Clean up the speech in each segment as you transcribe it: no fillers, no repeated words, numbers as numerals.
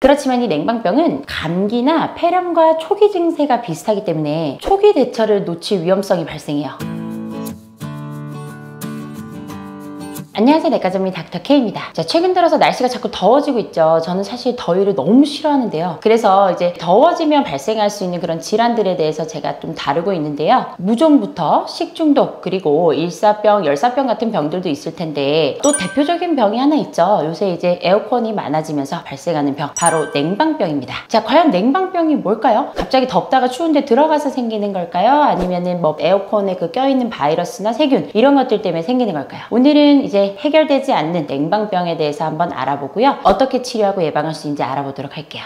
그렇지만 이 냉방병은 감기나 폐렴과 초기 증세가 비슷하기 때문에 초기 대처를 놓칠 위험성이 발생해요. 안녕하세요, 내과전문의 닥터 K입니다. 자, 최근 들어서 날씨가 자꾸 더워지고 있죠. 저는 사실 더위를 너무 싫어하는데요. 그래서 이제 더워지면 발생할 수 있는 그런 질환들에 대해서 제가 좀 다루고 있는데요. 무좀부터 식중독, 그리고 일사병, 열사병 같은 병들도 있을 텐데 또 대표적인 병이 하나 있죠. 요새 이제 에어컨이 많아지면서 발생하는 병, 바로 냉방병입니다. 자, 과연 냉방병이 뭘까요? 갑자기 덥다가 추운데 들어가서 생기는 걸까요? 아니면은 뭐 에어컨에 그 껴있는 바이러스나 세균 이런 것들 때문에 생기는 걸까요? 오늘은 이제 해결되지 않는 냉방병에 대해서 한번 알아보고요. 어떻게 치료하고 예방할 수 있는지 알아보도록 할게요.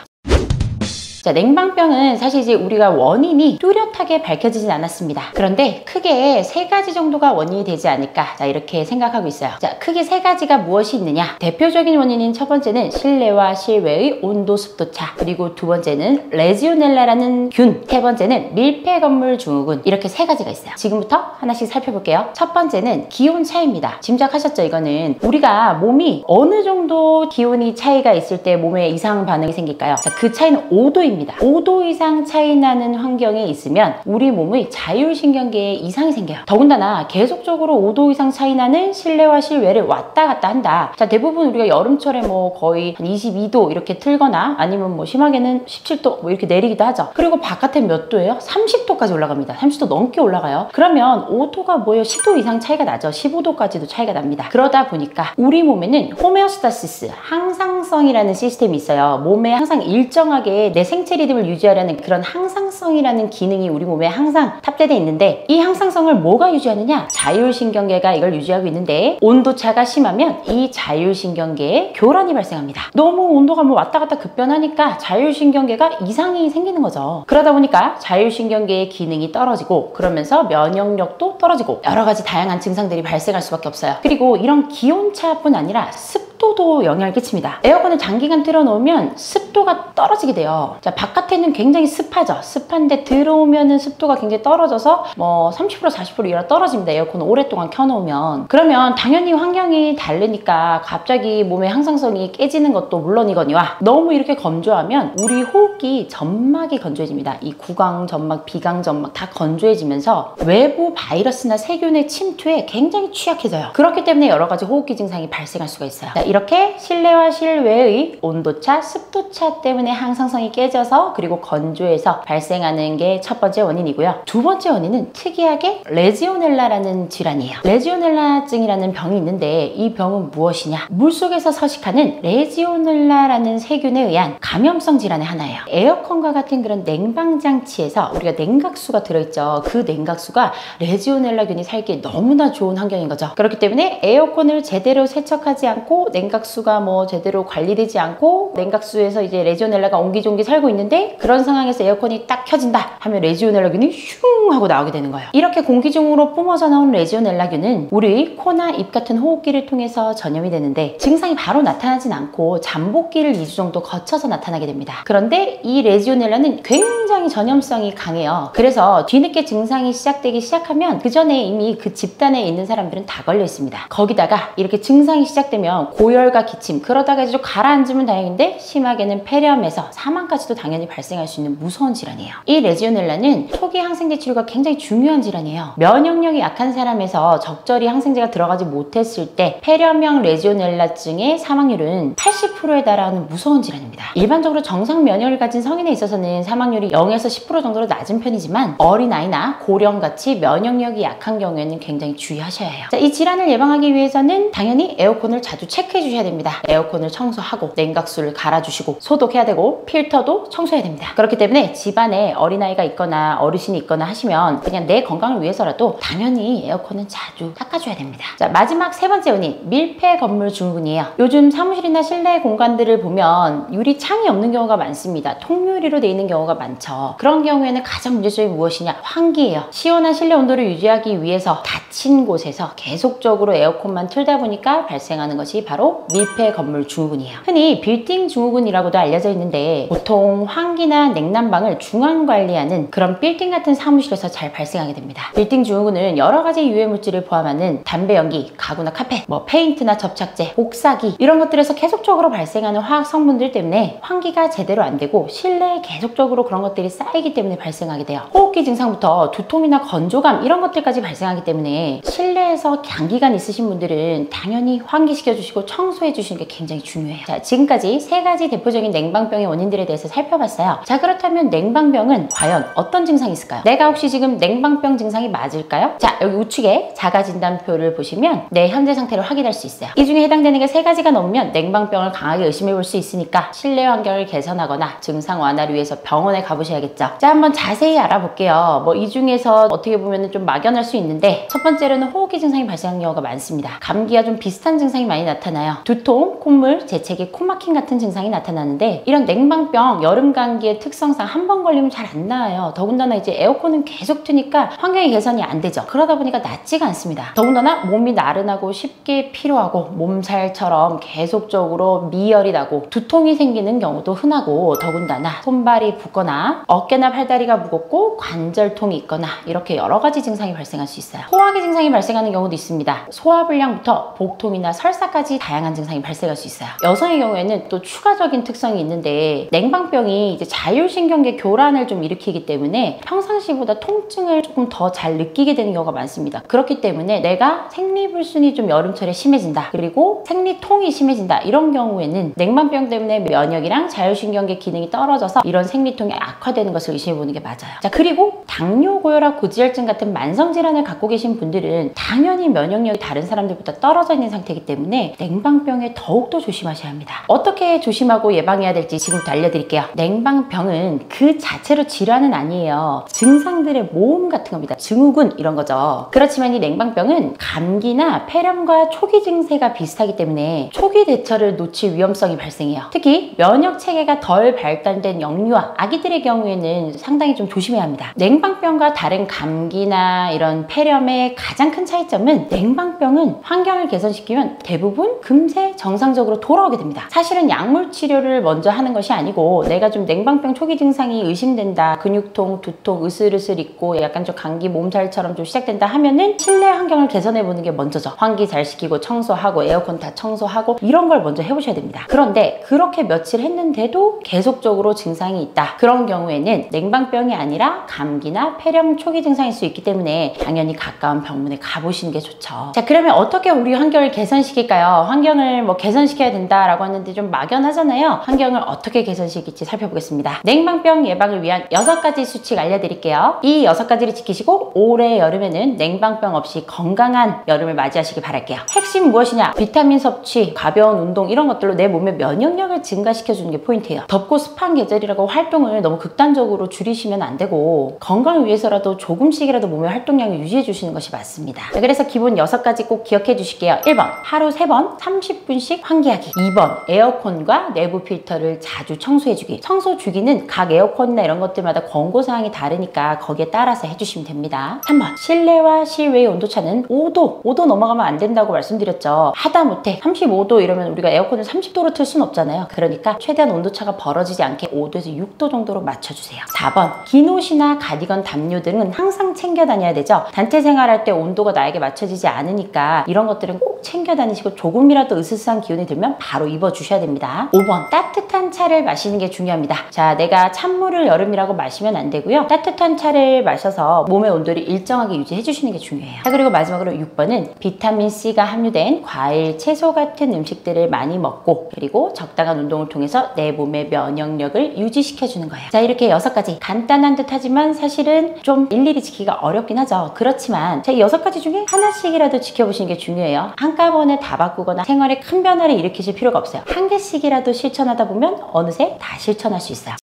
자, 냉방병은 사실 이제 우리가 원인이 뚜렷하게 밝혀지진 않았습니다. 그런데 크게 3가지 정도가 원인이 되지 않을까, 자, 이렇게 생각하고 있어요. 자, 크게 3가지가 무엇이 있느냐? 대표적인 원인인 첫 번째는 실내와 실외의 온도 습도 차, 그리고 두 번째는 레지오넬라라는 균, 세 번째는 밀폐 건물 증후군. 이렇게 3가지가 있어요. 지금부터 하나씩 살펴볼게요. 첫 번째는 기온 차이입니다. 짐작하셨죠? 이거는 우리가 몸이 어느 정도 기온이 차이가 있을 때 몸에 이상 반응이 생길까요? 자, 그 차이는 5도 5도 이상 차이 나는 환경에 있으면 우리 몸의 자율신경계에 이상이 생겨요. 더군다나 계속적으로 5도 이상 차이 나는 실내와 실외를 왔다 갔다 한다. 자, 대부분 우리가 여름철에 뭐 거의 한 22도 이렇게 틀거나 아니면 뭐 심하게는 17도 뭐 이렇게 내리기도 하죠. 그리고 바깥에 몇 도예요? 30도까지 올라갑니다. 30도 넘게 올라가요. 그러면 5도가 뭐예요? 10도 이상 차이가 나죠. 15도까지도 차이가 납니다. 그러다 보니까 우리 몸에는 호메오스타시스, 항상성이라는 시스템이 있어요. 몸에 항상 일정하게 내 생체 리듬을 유지하려는 그런 항상성이라는 기능이 우리 몸에 항상 탑재되어 있는데, 이 항상성을 뭐가 유지하느냐? 자율신경계가 이걸 유지하고 있는데, 온도차가 심하면 이 자율신경계에 교란이 발생합니다. 너무 온도가 뭐 왔다 갔다 급변하니까 자율신경계가 이상이 생기는 거죠. 그러다 보니까 자율신경계의 기능이 떨어지고, 그러면서 면역력도 떨어지고 여러 가지 다양한 증상들이 발생할 수밖에 없어요. 그리고 이런 기온차뿐 아니라 습도도 영향을 끼칩니다. 에어컨을 장기간 틀어놓으면 습도가 떨어지게 돼요. 자, 바깥에는 굉장히 습하죠. 습한데 들어오면은 습도가 굉장히 떨어져서 뭐 30% 40% 이라 떨어집니다. 에어컨을 오랫동안 켜놓으면. 그러면 당연히 환경이 다르니까 갑자기 몸의 항상성이 깨지는 것도 물론이거니와, 너무 이렇게 건조하면 우리 호흡기 점막이 건조해집니다. 이 구강 점막, 비강 점막 다 건조해지면서 외부 바이러스나 세균의 침투에 굉장히 취약해져요. 그렇기 때문에 여러 가지 호흡기 증상이 발생할 수가 있어요. 자, 이렇게 실내와 실외의 온도차, 습도차 때문에 항상성이 깨져서 그리고 건조해서 발생하는 게 첫 번째 원인이고요. 두 번째 원인은 특이하게 레지오넬라라는 질환이에요. 레지오넬라증이라는 병이 있는데, 이 병은 무엇이냐? 물속에서 서식하는 레지오넬라라는 세균에 의한 감염성 질환의 하나예요. 에어컨과 같은 그런 냉방장치에서 우리가 냉각수가 들어있죠. 그 냉각수가 레지오넬라균이 살기에 너무나 좋은 환경인 거죠. 그렇기 때문에 에어컨을 제대로 세척하지 않고 냉각수가 뭐 제대로 관리되지 않고 냉각수에서 이제 레지오넬라가 옹기종기 살고 있는데, 그런 상황에서 에어컨이 딱 켜진다 하면 레지오넬라균이 슝 하고 나오게 되는 거예요. 이렇게 공기 중으로 뿜어져 나온 레지오넬라균은 우리 코나 입 같은 호흡기를 통해서 전염이 되는데, 증상이 바로 나타나진 않고 잠복기를 2주 정도 거쳐서 나타나게 됩니다. 그런데 이 레지오넬라는 굉장히 전염성이 강해요. 그래서 뒤늦게 증상이 시작되기 시작하면 그 전에 이미 그 집단에 있는 사람들은 다 걸려 있습니다. 거기다가 이렇게 증상이 시작되면 고열과 기침, 그러다가 이제 좀 가라앉으면 다행인데 심하게는 폐렴에서 사망까지도 당연히 발생할 수 있는 무서운 질환이에요. 이 레지오넬라는 초기 항생제 치료가 굉장히 중요한 질환이에요. 면역력이 약한 사람에서 적절히 항생제가 들어가지 못했을 때 폐렴형 레지오넬라증의 사망률은 80%에 달하는 무서운 질환입니다. 일반적으로 정상 면역을 가진 성인에 있어서는 사망률이 0에서 10% 정도로 낮은 편이지만, 어린아이나 고령같이 면역력이 약한 경우에는 굉장히 주의하셔야 해요. 자, 이 질환을 예방하기 위해서는 당연히 에어컨을 자주 체크해 주셔야 됩니다. 에어컨을 청소하고 냉각수를 갈아주시고 소독해야 되고 필터도 청소해야 됩니다. 그렇기 때문에 집안에 어린아이가 있거나 어르신이 있거나 하시면 그냥 내 건강을 위해서라도 당연히 에어컨은 자주 닦아줘야 됩니다. 자, 마지막 세 번째 원인, 밀폐 건물 증후군이에요. 요즘 사무실이나 실내 공간들을 보면 유리창이 없는 경우가 많습니다. 통유리로 되어 있는 경우가 많죠. 그런 경우에는 가장 문제점이 무엇이냐? 환기예요. 시원한 실내 온도를 유지하기 위해서 닫힌 곳에서 계속적으로 에어컨만 틀다 보니까 발생하는 것이 바로 바로 밀폐 건물 증후군이에요. 흔히 빌딩 증후군이라고도 알려져 있는데 보통 환기나 냉난방을 중앙 관리하는 그런 빌딩 같은 사무실에서 잘 발생하게 됩니다. 빌딩 증후군은 여러 가지 유해 물질을 포함하는 담배 연기, 가구나 카펫, 페인트나 접착제, 복사기 이런 것들에서 계속적으로 발생하는 화학 성분들 때문에 환기가 제대로 안 되고 실내에 계속적으로 그런 것들이 쌓이기 때문에 발생하게 돼요. 호흡기 증상부터 두통이나 건조감 이런 것들까지 발생하기 때문에 실내에서 장기간 있으신 분들은 당연히 환기시켜 주시고 청소해 주시는 게 굉장히 중요해요. 자, 지금까지 3가지 대표적인 냉방병의 원인들에 대해서 살펴봤어요. 자, 그렇다면 냉방병은 과연 어떤 증상이 있을까요? 내가 혹시 지금 냉방병 증상이 맞을까요? 자, 여기 우측에 자가진단표를 보시면 내 현재 상태를 확인할 수 있어요. 이 중에 해당되는 게 3가지가 넘으면 냉방병을 강하게 의심해 볼 수 있으니까 실내 환경을 개선하거나 증상 완화를 위해서 병원에 가보셔야겠죠. 자, 한번 자세히 알아볼게요. 이 중에서 어떻게 보면 좀 막연할 수 있는데 첫 번째로는 호흡기 증상이 발생하는 경우가 많습니다. 감기와 좀 비슷한 증상이 많이 나타나요. 두통, 콧물, 재채기, 코막힘 같은 증상이 나타나는데 이런 냉방병, 여름 감기의 특성상 한 번 걸리면 잘 안 나아요. 더군다나 이제 에어컨은 계속 트니까 환경의 개선이 안 되죠. 그러다 보니까 낫지가 않습니다. 더군다나 몸이 나른하고 쉽게 피로하고 몸살처럼 계속적으로 미열이 나고 두통이 생기는 경우도 흔하고 더군다나 손발이 붓거나 어깨나 팔다리가 무겁고 관절통이 있거나 이렇게 여러 가지 증상이 발생할 수 있어요. 소화기 증상이 발생하는 경우도 있습니다. 소화불량부터 복통이나 설사까지 다양한 증상이 발생할 수 있어요. 여성의 경우에는 또 추가적인 특성이 있는데 냉방병이 이제 자율신경계 교란을 좀 일으키기 때문에 평상시보다 통증을 조금 더 잘 느끼게 되는 경우가 많습니다. 그렇기 때문에 내가 생리불순이 좀 여름철에 심해진다, 그리고 생리통이 심해진다, 이런 경우에는 냉방병 때문에 면역이랑 자율신경계 기능이 떨어져서 이런 생리통이 악화되는 것을 의심해 보는 게 맞아요. 자, 그리고 당뇨, 고혈압, 고지혈증 같은 만성질환을 갖고 계신 분들은 당연히 면역력이 다른 사람들보다 떨어져 있는 상태이기 때문에 냉방병에 더욱더 조심하셔야 합니다. 어떻게 조심하고 예방해야 될지 지금부터 알려드릴게요. 냉방병은 그 자체로 질환은 아니에요. 증상들의 모음 같은 겁니다. 증후군 이런 거죠. 그렇지만 이 냉방병은 감기나 폐렴과 초기 증세가 비슷하기 때문에 초기 대처를 놓칠 위험성이 발생해요. 특히 면역 체계가 덜 발달된 영유아, 아기들의 경우에는 상당히 좀 조심해야 합니다. 냉방병과 다른 감기나 이런 폐렴의 가장 큰 차이점은 냉방병은 환경을 개선시키면 대부분 금세 정상적으로 돌아오게 됩니다. 사실은 약물 치료를 먼저 하는 것이 아니고 내가 좀 냉방병 초기 증상이 의심된다, 근육통, 두통, 으슬으슬 있고 약간 좀 감기 몸살처럼 좀 시작된다 하면은 실내 환경을 개선해 보는 게 먼저죠. 환기 잘 시키고 청소하고 에어컨 다 청소하고 이런 걸 먼저 해보셔야 됩니다. 그런데 그렇게 며칠 했는데도 계속적으로 증상이 있다, 그런 경우에는 냉방병이 아니라 감기나 폐렴 초기 증상일 수 있기 때문에 당연히 가까운 병원에 가보시는 게 좋죠. 자, 그러면 어떻게 우리 환경을 개선시킬까요? 환경을 개선시켜야 된다라고 하는데 좀 막연하잖아요. 환경을 어떻게 개선시킬지 살펴보겠습니다. 냉방병 예방을 위한 6가지 수칙 알려드릴게요. 이 6가지를 지키시고 올해 여름에는 냉방병 없이 건강한 여름을 맞이하시길 바랄게요. 핵심 무엇이냐? 비타민 섭취, 가벼운 운동 이런 것들로 내 몸의 면역력을 증가시켜주는 게 포인트예요. 덥고 습한 계절이라고 활동을 너무 극단적으로 줄이시면 안 되고 건강을 위해서라도 조금씩이라도 몸의 활동량을 유지해 주시는 것이 맞습니다. 자, 그래서 기본 6가지 꼭 기억해 주실게요. 1번, 하루 3번 30분씩 환기하기. 2번, 에어컨과 내부 필터를 자주 청소해 주기. 청소 주기는 각 에어컨이나 이런 것들마다 권고사항이 다르니까 거기에 따라서 해주시면 됩니다. 3번, 실내와 실외의 온도차는 5도 넘어가면 안 된다고 말씀드렸죠. 하다못해 35도 이러면 우리가 에어컨을 30도로 틀 수는 없잖아요. 그러니까 최대한 온도차가 벌어지지 않게 5도에서 6도 정도로 맞춰주세요. 4번, 긴 옷이나 가디건, 담요 등은 항상 챙겨 다녀야 되죠. 단체 생활할 때 온도가 나에게 맞춰지지 않으니까 이런 것들은 꼭 챙겨 다니시고 조금이라도 으스스한 기운이 들면 바로 입어주셔야 됩니다. 5번, 따뜻한 차를 마시는 게 중요합니다. 자, 내가 찬물을 여름이라고 마시면 안 되고요. 따뜻한 차를 마셔서 몸의 온도를 일정하게 유지해 주시는 게 중요해요. 자, 그리고 마지막으로 6번은 비타민C가 함유된 과일, 채소 같은 음식들을 많이 먹고 그리고 적당한 운동을 통해서 내 몸의 면역력을 유지시켜 주는 거예요. 자, 이렇게 6가지 간단한 듯 하지만 사실은 좀 일일이 지키기가 어렵긴 하죠. 그렇지만 이 6가지 중에 하나씩이라도 지켜보시는 게 중요해요. 한꺼번에 다 바꾸거나 생활에 큰 변화를 일으키실 필요가 없어요. 한 개씩이라도 실천하다 보면 어느새 다 실천할 수 있어요.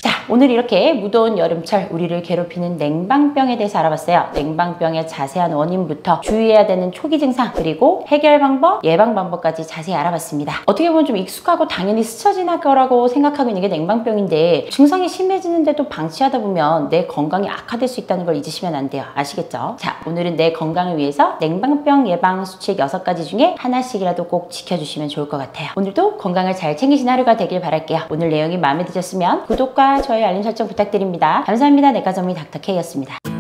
자, 오늘 이렇게 무더운 여름철 우리를 괴롭히는 냉방병에 대해서 알아봤어요. 냉방병의 자세한 원인부터 주의해야 되는 초기 증상, 그리고 해결 방법, 예방 방법까지 자세히 알아봤습니다. 어떻게 보면 좀 익숙하고 당연히 스쳐 지날 거라고 생각하고 있는 게 냉방병인데, 증상이 심해지는데도 방치하다 보면 내 건강이 악화될 수 있다는 걸 잊으시면 안 돼요. 아시겠죠? 자, 오늘은 내 건강을 위해서 냉방병 예방 수칙 6가지 중에 하나씩이라도 꼭 지켜주시면 좋을 것 같아요. 오늘도 건강을 잘 챙기신 하루가 되길 바랄게요. 오늘 내용이 마음에 드셨으면 구독과 좋아요, 알림 설정 부탁드립니다. 감사합니다. 내과 전문의 닥터 K였습니다.